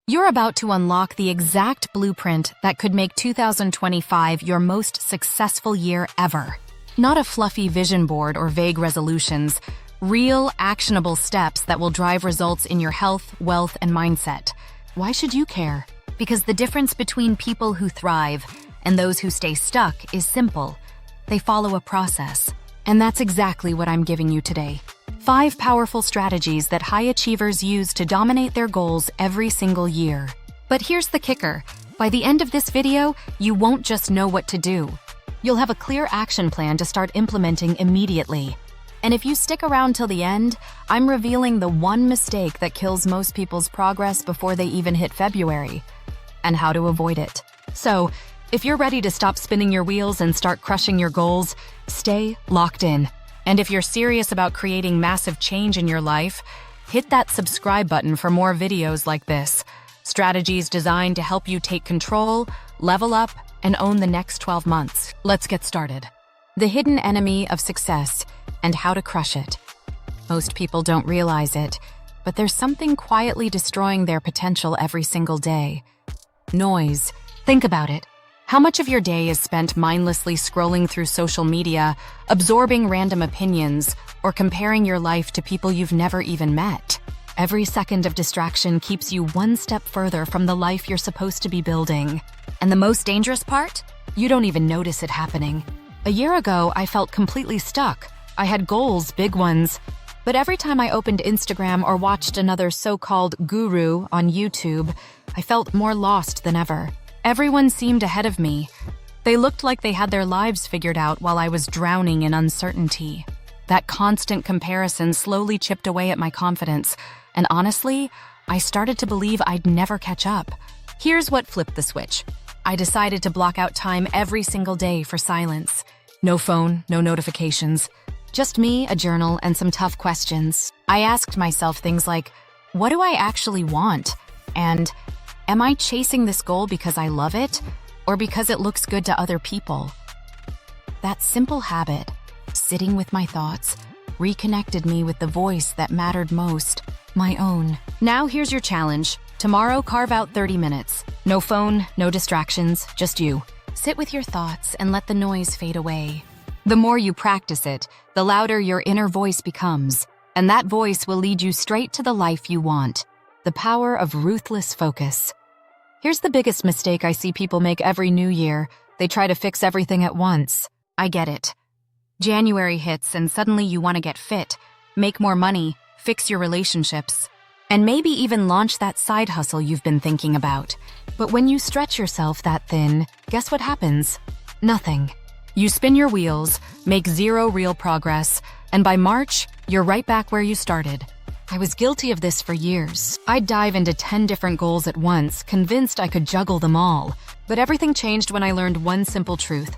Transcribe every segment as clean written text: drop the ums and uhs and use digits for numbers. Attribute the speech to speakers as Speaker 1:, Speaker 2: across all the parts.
Speaker 1: You're about to unlock the exact blueprint that could make 2025 your most successful year ever. Not a fluffy vision board or vague resolutions, real, actionable steps that will drive results in your health, wealth, and mindset. Why should you care? Because the difference between people who thrive and those who stay stuck is simple. They follow a process. And that's exactly what I'm giving you today. 5 powerful strategies that high achievers use to dominate their goals every single year. But here's the kicker. By the end of this video, you won't just know what to do. You'll have a clear action plan to start implementing immediately. And if you stick around till the end, I'm revealing the one mistake that kills most people's progress before they even hit February, and how to avoid it. So, if you're ready to stop spinning your wheels and start crushing your goals, stay locked in. And if you're serious about creating massive change in your life, hit that subscribe button for more videos like this. Strategies designed to help you take control, level up, and own the next 12 months. Let's get started. The hidden enemy of success and how to crush it. Most people don't realize it, but there's something quietly destroying their potential every single day. Noise. Think about it. How much of your day is spent mindlessly scrolling through social media, absorbing random opinions, or comparing your life to people you've never even met? Every second of distraction keeps you one step further from the life you're supposed to be building. And the most dangerous part? You don't even notice it happening. A year ago, I felt completely stuck. I had goals, big ones. But every time I opened Instagram or watched another so-called guru on YouTube, I felt more lost than ever. Everyone seemed ahead of me. They looked like they had their lives figured out while I was drowning in uncertainty. That constant comparison slowly chipped away at my confidence, and honestly, I started to believe I'd never catch up. Here's what flipped the switch. I decided to block out time every single day for silence. No phone, no notifications. Just me, a journal, and some tough questions. I asked myself things like, what do I actually want? And am I chasing this goal because I love it, or because it looks good to other people? That simple habit, sitting with my thoughts, reconnected me with the voice that mattered most, my own. Now here's your challenge. Tomorrow, carve out 30 minutes. No phone, no distractions, just you. Sit with your thoughts and let the noise fade away. The more you practice it, the louder your inner voice becomes, and that voice will lead you straight to the life you want. The power of ruthless focus. Here's the biggest mistake I see people make every new year. They try to fix everything at once. I get it. January hits and suddenly you want to get fit, make more money, fix your relationships, and maybe even launch that side hustle you've been thinking about. But when you stretch yourself that thin, guess what happens? Nothing. You spin your wheels, make zero real progress, and by March, you're right back where you started. I was guilty of this for years. I'd dive into 10 different goals at once, convinced I could juggle them all. But everything changed when I learned one simple truth.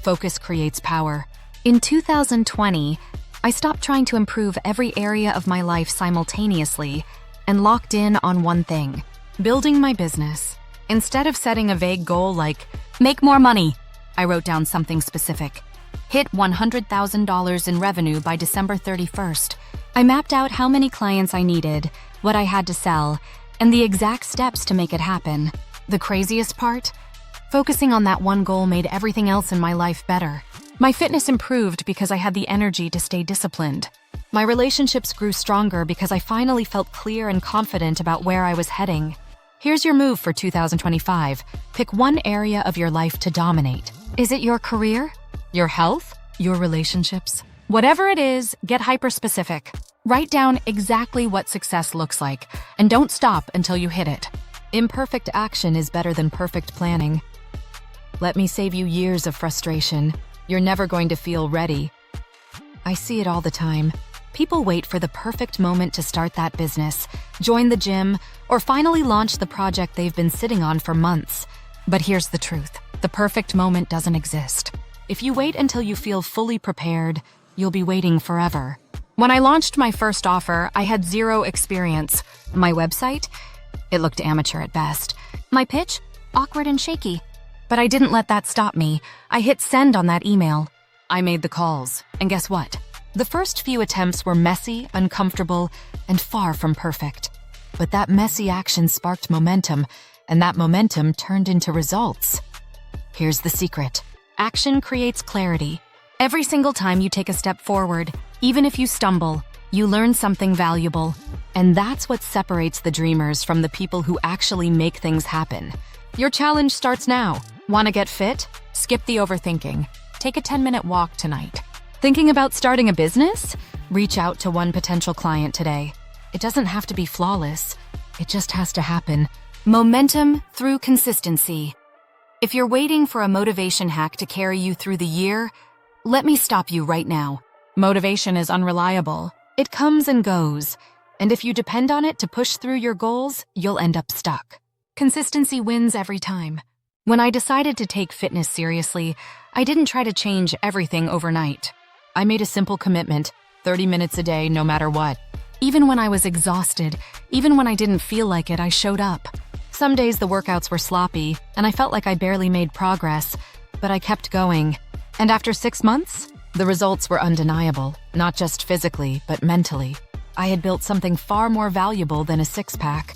Speaker 1: Focus creates power. In 2020, I stopped trying to improve every area of my life simultaneously and locked in on one thing: building my business. Instead of setting a vague goal like, make more money, I wrote down something specific. Hit $100,000 in revenue by December 31st. I mapped out how many clients I needed, what I had to sell, and the exact steps to make it happen. The craziest part? Focusing on that one goal made everything else in my life better. My fitness improved because I had the energy to stay disciplined. My relationships grew stronger because I finally felt clear and confident about where I was heading. Here's your move for 2025. Pick one area of your life to dominate. Is it your career? Your health? Your relationships? Whatever it is, get hyper-specific. Write down exactly what success looks like, and don't stop until you hit it. Imperfect action is better than perfect planning. Let me save you years of frustration. You're never going to feel ready. I see it all the time. People wait for the perfect moment to start that business, join the gym, or finally launch the project they've been sitting on for months. But here's the truth. The perfect moment doesn't exist. If you wait until you feel fully prepared, you'll be waiting forever. When I launched my first offer, I had zero experience. My website? It looked amateur at best. My pitch? Awkward and shaky. But I didn't let that stop me. I hit send on that email. I made the calls, and guess what? The first few attempts were messy, uncomfortable, and far from perfect. But that messy action sparked momentum, and that momentum turned into results. Here's the secret. Action creates clarity. Every single time you take a step forward, even if you stumble, you learn something valuable. And that's what separates the dreamers from the people who actually make things happen. Your challenge starts now. Want to get fit? Skip the overthinking. Take a 10-minute walk tonight. Thinking about starting a business? Reach out to one potential client today. It doesn't have to be flawless. It just has to happen. Momentum through consistency. If you're waiting for a motivation hack to carry you through the year, let me stop you right now. Motivation is unreliable. It comes and goes. And if you depend on it to push through your goals, you'll end up stuck. Consistency wins every time. When I decided to take fitness seriously, I didn't try to change everything overnight. I made a simple commitment, 30 minutes a day, no matter what. Even when I was exhausted, even when I didn't feel like it, I showed up. Some days the workouts were sloppy, and I felt like I barely made progress, but I kept going. And after 6 months, the results were undeniable, not just physically, but mentally. I had built something far more valuable than a six-pack.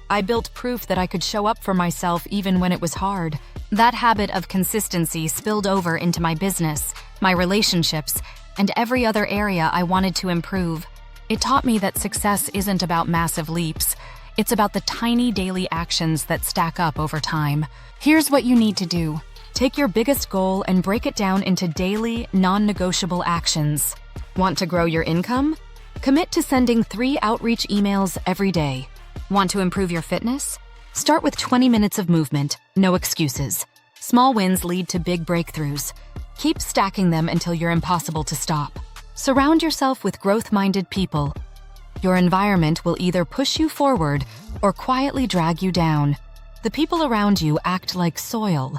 Speaker 1: I built proof that I could show up for myself even when it was hard. That habit of consistency spilled over into my business, my relationships, and every other area I wanted to improve. It taught me that success isn't about massive leaps. It's about the tiny daily actions that stack up over time. Here's what you need to do. Take your biggest goal and break it down into daily, non-negotiable actions. Want to grow your income? Commit to sending 3 outreach emails every day. Want to improve your fitness? Start with 20 minutes of movement, no excuses. Small wins lead to big breakthroughs. Keep stacking them until you're impossible to stop. Surround yourself with growth-minded people. Your environment will either push you forward or quietly drag you down. The people around you act like soil.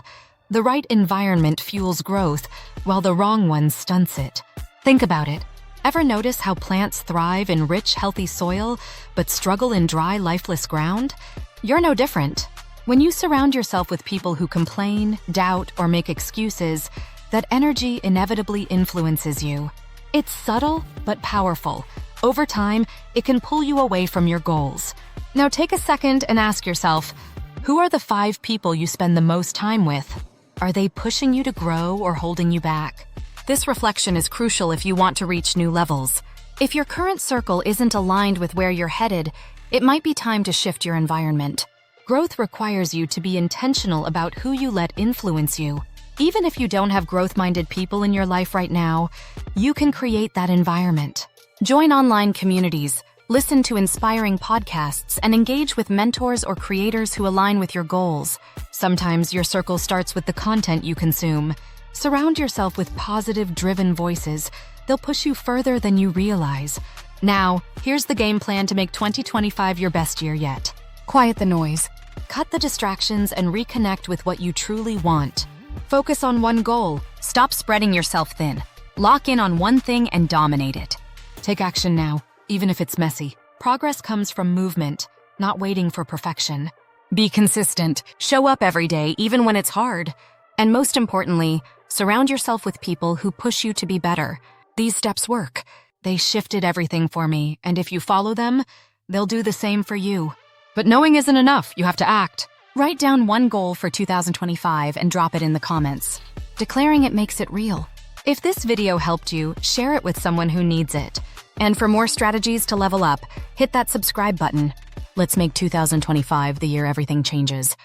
Speaker 1: The right environment fuels growth, while the wrong one stunts it. Think about it. Ever notice how plants thrive in rich, healthy soil, but struggle in dry, lifeless ground? You're no different. When you surround yourself with people who complain, doubt, or make excuses, that energy inevitably influences you. It's subtle, but powerful. Over time, it can pull you away from your goals. Now take a second and ask yourself, who are the 5 people you spend the most time with? Are they pushing you to grow or holding you back? This reflection is crucial if you want to reach new levels. If your current circle isn't aligned with where you're headed, it might be time to shift your environment. Growth requires you to be intentional about who you let influence you. Even if you don't have growth-minded people in your life right now, you can create that environment. Join online communities, listen to inspiring podcasts, and engage with mentors or creators who align with your goals. Sometimes your circle starts with the content you consume. Surround yourself with positive, driven voices. They'll push you further than you realize. Now, here's the game plan to make 2025 your best year yet. Quiet the noise. Cut the distractions and reconnect with what you truly want. Focus on one goal. Stop spreading yourself thin. Lock in on one thing and dominate it. Take action now, even if it's messy. Progress comes from movement, not waiting for perfection. Be consistent. Show up every day, even when it's hard. And most importantly, surround yourself with people who push you to be better. These steps work. They shifted everything for me, and if you follow them, they'll do the same for you. But knowing isn't enough. You have to act. Write down one goal for 2025 and drop it in the comments. Declaring it makes it real. If this video helped you, share it with someone who needs it. And for more strategies to level up, hit that subscribe button. Let's make 2025 the year everything changes.